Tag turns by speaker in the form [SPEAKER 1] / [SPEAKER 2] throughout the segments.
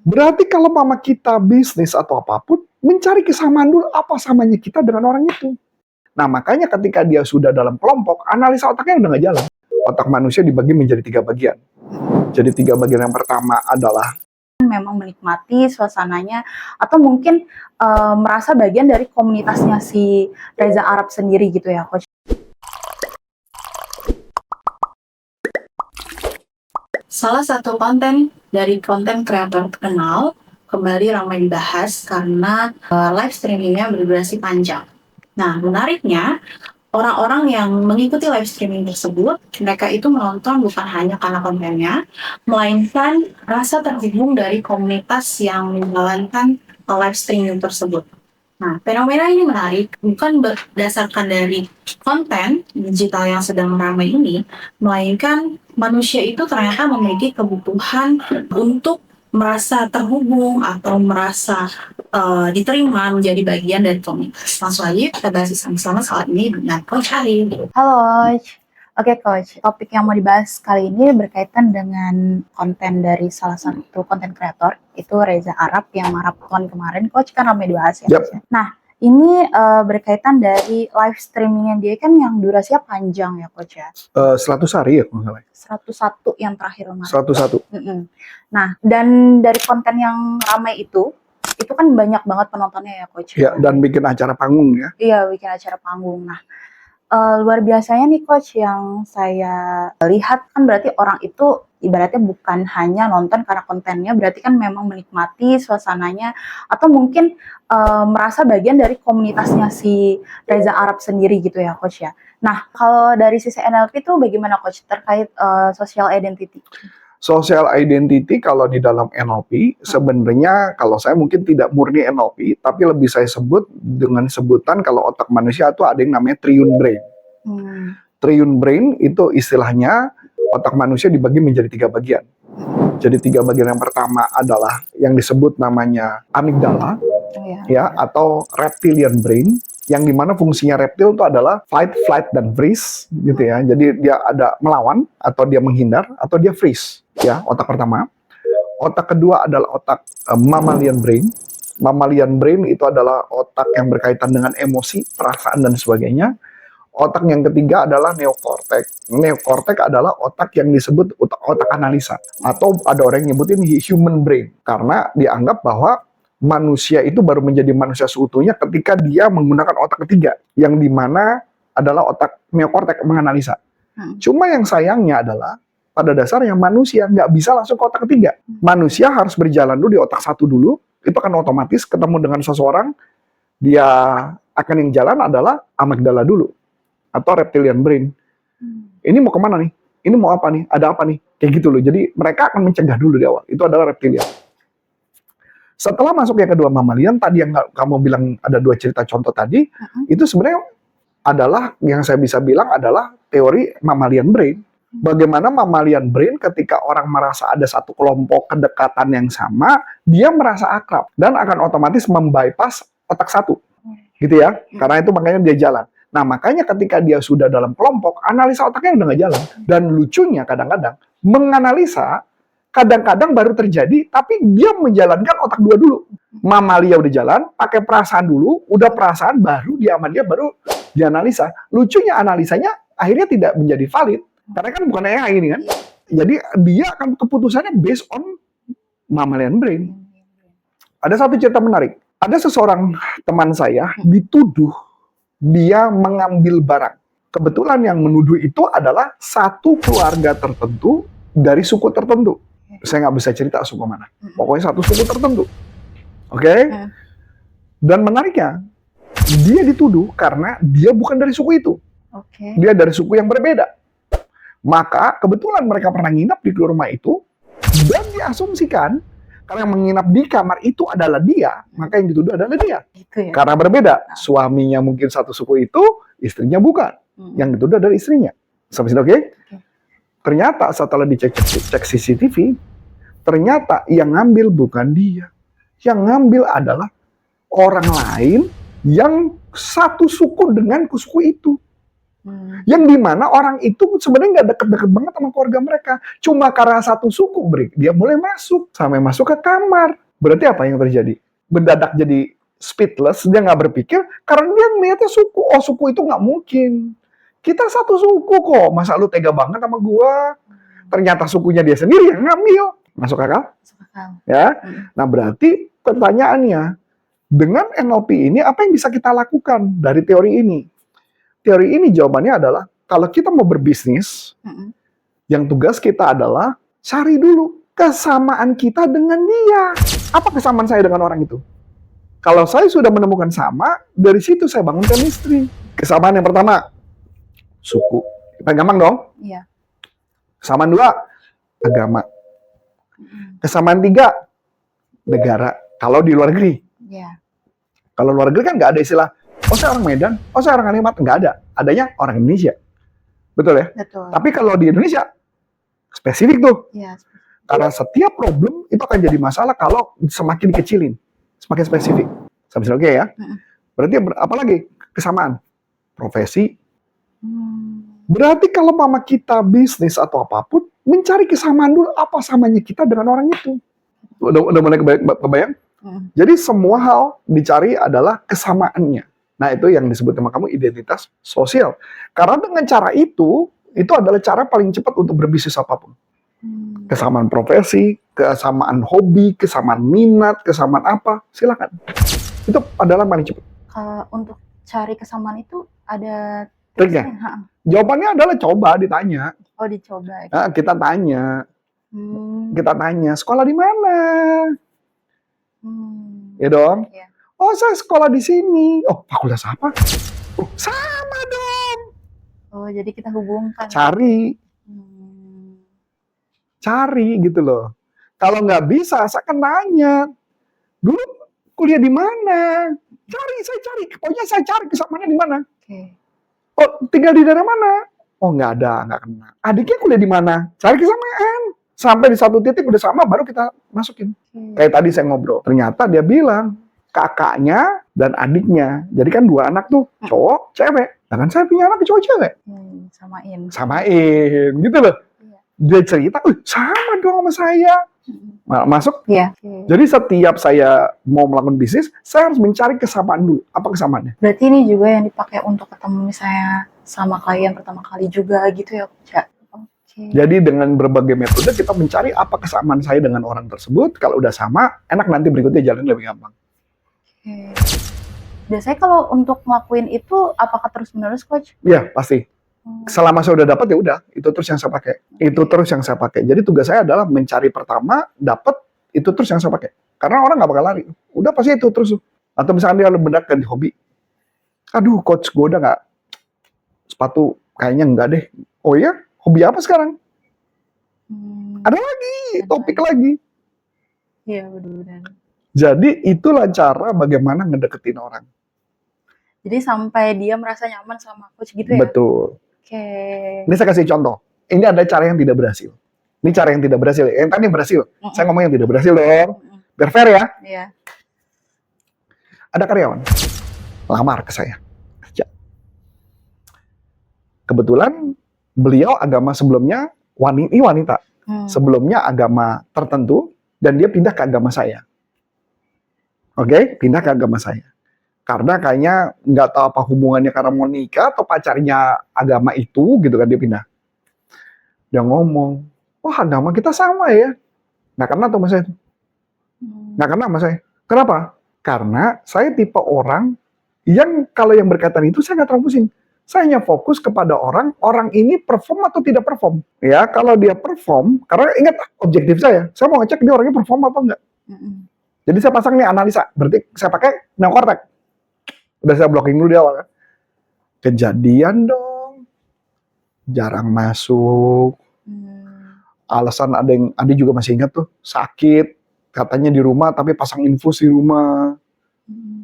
[SPEAKER 1] Berarti kalau mama kita bisnis atau apapun, mencari kesamaan dulu apa samanya kita dengan orang itu. Nah, makanya ketika dia sudah dalam kelompok, analisa otaknya udah nggak jalan. Otak manusia dibagi menjadi 3 bagian. Jadi 3 bagian yang pertama adalah
[SPEAKER 2] memang menikmati suasananya atau mungkin merasa bagian dari komunitasnya si Reza Arab sendiri gitu ya, Coach.
[SPEAKER 3] Salah satu konten dari konten kreator terkenal kembali ramai dibahas karena live streamingnya berdurasi panjang. Nah, menariknya, orang-orang yang mengikuti live streaming tersebut, mereka itu menonton bukan hanya karena kontennya, melainkan rasa terhubung dari komunitas yang menjalankan live streaming tersebut. Nah, fenomena ini menarik bukan berdasarkan dari konten digital yang sedang ramai ini, melainkan manusia itu ternyata memiliki kebutuhan untuk merasa terhubung atau merasa diterima menjadi bagian dari komunitas. Langsung aja kita bahas sama-sama soal ini dengan Coach Ari.
[SPEAKER 2] Halo, Coach. Oke, Coach. Topik yang mau dibahas kali ini berkaitan dengan konten dari salah satu konten kreator, itu Reza Arab yang maraton kemarin. Coach kan ramai dibahas ya.
[SPEAKER 1] Yep.
[SPEAKER 2] Nah, ini berkaitan dari live streamingnya dia kan yang durasinya panjang ya, Coach ya.
[SPEAKER 1] 100 hari ya kalau nggak salah.
[SPEAKER 2] 101 yang terakhir kemarin.
[SPEAKER 1] 101.
[SPEAKER 2] Nah, dan dari konten yang ramai itu kan banyak banget penontonnya ya, Coach.
[SPEAKER 1] Ya, dan bikin acara panggung ya.
[SPEAKER 2] Iya, bikin acara panggung. Nah, luar biasanya nih, Coach, yang saya lihat kan berarti orang itu ibaratnya bukan hanya nonton karena kontennya, berarti kan memang menikmati suasananya atau mungkin merasa bagian dari komunitasnya si Reza Arab sendiri gitu ya, Coach ya. Nah, kalau dari sisi NLP itu bagaimana, Coach, terkait social identity?
[SPEAKER 1] Social identity kalau di dalam NLP sebenarnya kalau saya mungkin tidak murni NLP, tapi lebih saya sebut dengan sebutan kalau otak manusia itu ada yang namanya triune brain. Triune brain itu istilahnya otak manusia dibagi menjadi 3 bagian. Jadi 3 bagian yang pertama adalah yang disebut namanya amigdala, ya, atau reptilian brain, yang dimana fungsinya reptil itu adalah fight, flight, dan freeze, gitu ya. Jadi dia ada melawan, atau dia menghindar, atau dia freeze, ya, otak pertama. Otak kedua adalah otak mammalian brain. Mammalian brain itu adalah otak yang berkaitan dengan emosi, perasaan, dan sebagainya. Otak yang ketiga adalah neokortek. Neokortek adalah otak yang disebut otak analisa, atau ada orang yang nyebutin human brain, karena dianggap bahwa manusia itu baru menjadi manusia seutuhnya ketika dia menggunakan otak ketiga, yang dimana adalah otak neokortek menganalisa. Cuma yang sayangnya adalah pada dasarnya manusia nggak bisa langsung ke otak ketiga. Manusia harus berjalan dulu di otak satu dulu, itu kan otomatis ketemu dengan seseorang, dia akan yang jalan adalah amigdala dulu, atau reptilian brain. Ini mau kemana nih? Ini mau apa nih? Ada apa nih? Kayak gitu loh. Jadi mereka akan mencegah dulu di awal. Itu adalah reptilian. Setelah masuk yang kedua mammalian, tadi yang kamu bilang ada 2 cerita contoh tadi, itu sebenarnya adalah yang saya bisa bilang adalah teori mammalian brain. Bagaimana mammalian brain ketika orang merasa ada satu kelompok kedekatan yang sama, dia merasa akrab dan akan otomatis membypass otak satu, gitu ya. Karena itu makanya dia jalan. Nah, makanya ketika dia sudah dalam kelompok, analisa otaknya udah nggak jalan. Dan lucunya kadang-kadang menganalisa kadang-kadang baru terjadi, tapi dia menjalankan otak 2 dulu. Mamalia udah jalan, pakai perasaan dulu, udah perasaan, baru dia sama dia baru dianalisa. Lucunya analisanya akhirnya tidak menjadi valid, karena kan bukan AI ini kan. Jadi dia akan keputusannya based on mammalian brain. Ada satu cerita menarik. Ada seseorang teman saya dituduh dia mengambil barang. Kebetulan yang menuduh itu adalah satu keluarga tertentu dari suku tertentu. Saya nggak bisa cerita suku mana. Pokoknya satu suku tertentu. Oke? Dan menariknya, dia dituduh karena dia bukan dari suku itu. Dia dari suku yang berbeda. Maka kebetulan mereka pernah nginap di rumah itu, dan diasumsikan karena yang menginap di kamar itu adalah dia, maka yang dituduh adalah dia.
[SPEAKER 2] Gitu ya?
[SPEAKER 1] Karena berbeda. Suaminya mungkin satu suku itu, istrinya bukan. Yang dituduh adalah istrinya. Sampai sini oke? Ternyata setelah dicek CCTV, ternyata yang ngambil bukan dia. Yang ngambil adalah orang lain yang satu suku dengan suku itu. Yang dimana orang itu sebenarnya nggak deket-deket banget sama keluarga mereka. Cuma karena satu suku, dia mulai masuk. Sampai masuk ke kamar. Berarti apa yang terjadi? Mendadak jadi speechless, dia nggak berpikir, karena dia melihatnya suku. Oh, suku itu nggak mungkin. Kita satu suku kok. Masa lu tega banget sama gua? Ternyata sukunya dia sendiri yang ngambil. Masuk akal? Ya. Nah, berarti pertanyaannya, dengan NLP ini, apa yang bisa kita lakukan dari teori ini? Teori ini jawabannya adalah, kalau kita mau berbisnis, yang tugas kita adalah cari dulu kesamaan kita dengan dia. Apa kesamaan saya dengan orang itu? Kalau saya sudah menemukan sama, dari situ saya bangun chemistry. Kesamaan yang pertama, suku. Paling gampang dong?
[SPEAKER 2] Iya.
[SPEAKER 1] Kesamaan dua, agama. Kesamaan tiga, negara. Kalau di luar negeri.
[SPEAKER 2] Iya.
[SPEAKER 1] Kalau luar negeri kan nggak ada istilah, oh saya orang Medan, oh saya orang Kalimantan. Nggak ada. Adanya orang Indonesia. Betul ya?
[SPEAKER 2] Betul.
[SPEAKER 1] Tapi kalau di Indonesia, spesifik tuh.
[SPEAKER 2] Iya.
[SPEAKER 1] Karena setiap problem itu akan jadi masalah kalau semakin dikecilin. Semakin spesifik. Sampai oke ya? Berarti apa lagi? Kesamaan. Profesi. Berarti kalau mama kita bisnis atau apapun, mencari kesamaan dulu apa samanya kita dengan orang itu. Udah mulai kebayang? Jadi semua hal dicari adalah kesamaannya. Nah, itu yang disebut sama kamu identitas sosial. Karena dengan cara itu adalah cara paling cepat untuk berbisnis apapun. Kesamaan profesi, kesamaan hobi, kesamaan minat, kesamaan apa, silakan. Itu adalah paling cepat.
[SPEAKER 2] Untuk cari kesamaan itu ada
[SPEAKER 1] triknya? Jawabannya adalah coba ditanya.
[SPEAKER 2] Oh, dicoba.
[SPEAKER 1] Nah, kita tanya. Kita tanya, sekolah di mana? Ya dong?
[SPEAKER 2] Iya.
[SPEAKER 1] Oh, saya sekolah di sini. Oh, fakultas apa? Oh, sama dong.
[SPEAKER 2] Oh, jadi kita hubungkan.
[SPEAKER 1] Cari gitu loh. Kalau nggak bisa, saya akan nanya. Dulu kuliah di mana? Saya cari. Pokoknya saya cari kesamaannya di mana. Oh, tinggal di daerah mana? Oh, nggak ada, nggak kena. Adiknya kuliah di mana? Cari kesamaan. Sampai di satu titik udah sama, baru kita masukin. Kayak tadi saya ngobrol. Ternyata dia bilang, kakaknya dan adiknya. Jadi kan 2 anak tuh, cowok, cewek. Nah kan saya punya anak cowok cewek. Samain, gitu loh. Dia cerita, sama dong sama saya. Masuk?
[SPEAKER 2] Iya.
[SPEAKER 1] Jadi setiap saya mau melakukan bisnis, saya harus mencari kesamaan dulu. Apa kesamaannya?
[SPEAKER 2] Berarti ini juga yang dipakai untuk ketemu misalnya sama klien pertama kali juga gitu ya, Cak?
[SPEAKER 1] Jadi dengan berbagai metode kita mencari apa kesamaan saya dengan orang tersebut. Kalau udah sama, enak nanti berikutnya jalan lebih gampang.
[SPEAKER 2] Biasanya kalau untuk ngelakuin itu, apakah terus-menerus, Coach?
[SPEAKER 1] Iya, pasti. Selama saya udah dapat, ya udah, itu terus yang saya pakai. Itu terus yang saya pakai. Jadi tugas saya adalah mencari pertama, dapat, itu terus yang saya pakai. Karena orang nggak bakal lari. Udah pasti itu terus. Atau misalnya dia bedak ganti hobi. Aduh, Coach, gue udah nggak sepatu, kayaknya nggak deh. Oh iya? Hobi apa sekarang? Ada lagi, topik lagi.
[SPEAKER 2] Iya, benar-benar.
[SPEAKER 1] Jadi itulah cara bagaimana ngedeketin orang.
[SPEAKER 2] Jadi sampai dia merasa nyaman sama coach gitu ya?
[SPEAKER 1] Betul. Ini saya kasih contoh. Ini ada cara yang tidak berhasil. Ini cara yang tidak berhasil. Yang tadi berhasil. Saya ngomong yang tidak berhasil dong. Biar fair ya.
[SPEAKER 2] Iya.
[SPEAKER 1] Ada karyawan lamar ke saya kerja. Kebetulan beliau agama sebelumnya wanita. Sebelumnya agama tertentu dan dia pindah ke agama saya. Oke, pindah ke agama saya. Karena kayaknya nggak tahu apa hubungannya karena mau nikah atau pacarnya agama itu gitu kan, dia pindah. Dia ngomong, wah agama kita sama ya. Nggak kena tuh sama saya. Nggak kena sama saya. Kenapa? Karena saya tipe orang yang kalau yang berkaitan itu saya nggak terlalu pusing. Saya hanya fokus kepada orang ini perform atau tidak perform. Ya, kalau dia perform, karena ingat objektif saya mau ngecek dia orangnya perform atau enggak. Jadi saya pasang nih analisa, berarti saya pakai neokortex. Udah saya blocking dulu di awal kan. Kejadian dong, jarang masuk. Alasan ada juga masih ingat tuh, sakit, katanya di rumah tapi pasang infus di rumah.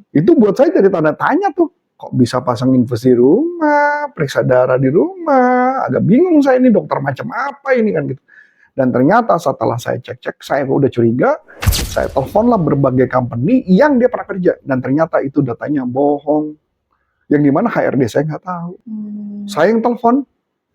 [SPEAKER 1] Itu buat saya jadi tanda tanya tuh. Kok bisa pasang infus di rumah, periksa darah di rumah, agak bingung saya ini dokter macam apa ini kan gitu. Dan ternyata setelah saya cek-cek, saya udah curiga, saya teleponlah berbagai company yang dia pernah kerja. Dan ternyata itu datanya bohong. Yang dimana HRD saya nggak tahu.
[SPEAKER 2] Hmm.
[SPEAKER 1] Saya yang telepon,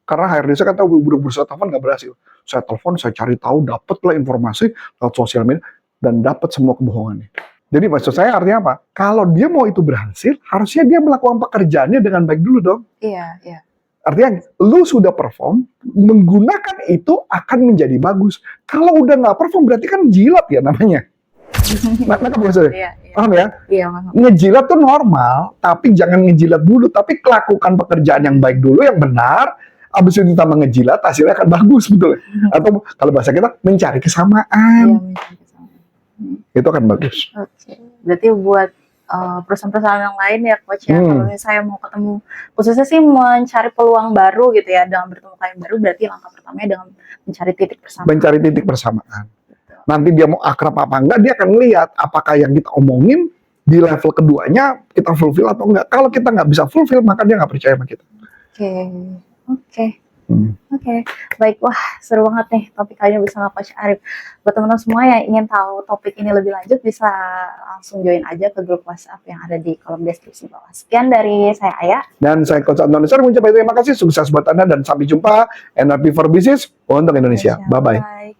[SPEAKER 1] karena HRD saya kan tahu udah berusaha telepon nggak berhasil. Saya telepon, saya cari tahu, dapatlah informasi lewat sosial media, dan dapat semua kebohongannya. Jadi maksud saya artinya apa? Kalau dia mau itu berhasil, harusnya dia melakukan pekerjaannya dengan baik dulu dong.
[SPEAKER 2] Iya, iya.
[SPEAKER 1] Artinya, lu sudah perform, menggunakan itu akan menjadi bagus. Kalau udah nggak perform, berarti kan jilat ya namanya. Nangkep maksudnya?
[SPEAKER 2] Iya, iya.
[SPEAKER 1] Paham ya?
[SPEAKER 2] Iya, paham.
[SPEAKER 1] Ngejilat tuh normal, tapi jangan ngejilat dulu. Tapi lakukan pekerjaan yang baik dulu, yang benar. Abis itu ditambah ngejilat, hasilnya akan bagus, betul. Atau kalau bahasa kita, mencari
[SPEAKER 2] Iya,
[SPEAKER 1] kesamaan.
[SPEAKER 2] mencari kesamaan.
[SPEAKER 1] Itu akan bagus.
[SPEAKER 2] Oke. Berarti buat perusahaan-perusahaan yang lain ya Coach ya, kalau misalnya saya mau ketemu, khususnya sih mencari peluang baru gitu ya, dengan bertemu klien baru, berarti langkah pertamanya dengan mencari titik bersama.
[SPEAKER 1] Mencari titik persamaan. Nanti dia mau akrab apa enggak, dia akan lihat apakah yang kita omongin di level keduanya kita fulfill atau enggak. Kalau kita nggak bisa fulfill, maka dia nggak percaya sama kita.
[SPEAKER 2] Oke, oke. Oke, baik. Wah, seru banget nih topik kali ini bersama Coach Arif. Buat teman-teman semua yang ingin tahu topik ini lebih lanjut, bisa langsung join aja ke grup WhatsApp yang ada di kolom deskripsi bawah. Sekian dari saya, Aya.
[SPEAKER 1] Dan saya Coach Antoni mengucapkan terima kasih, sukses buat Anda, dan sampai jumpa. NLP for Business untuk Indonesia. Bye-bye.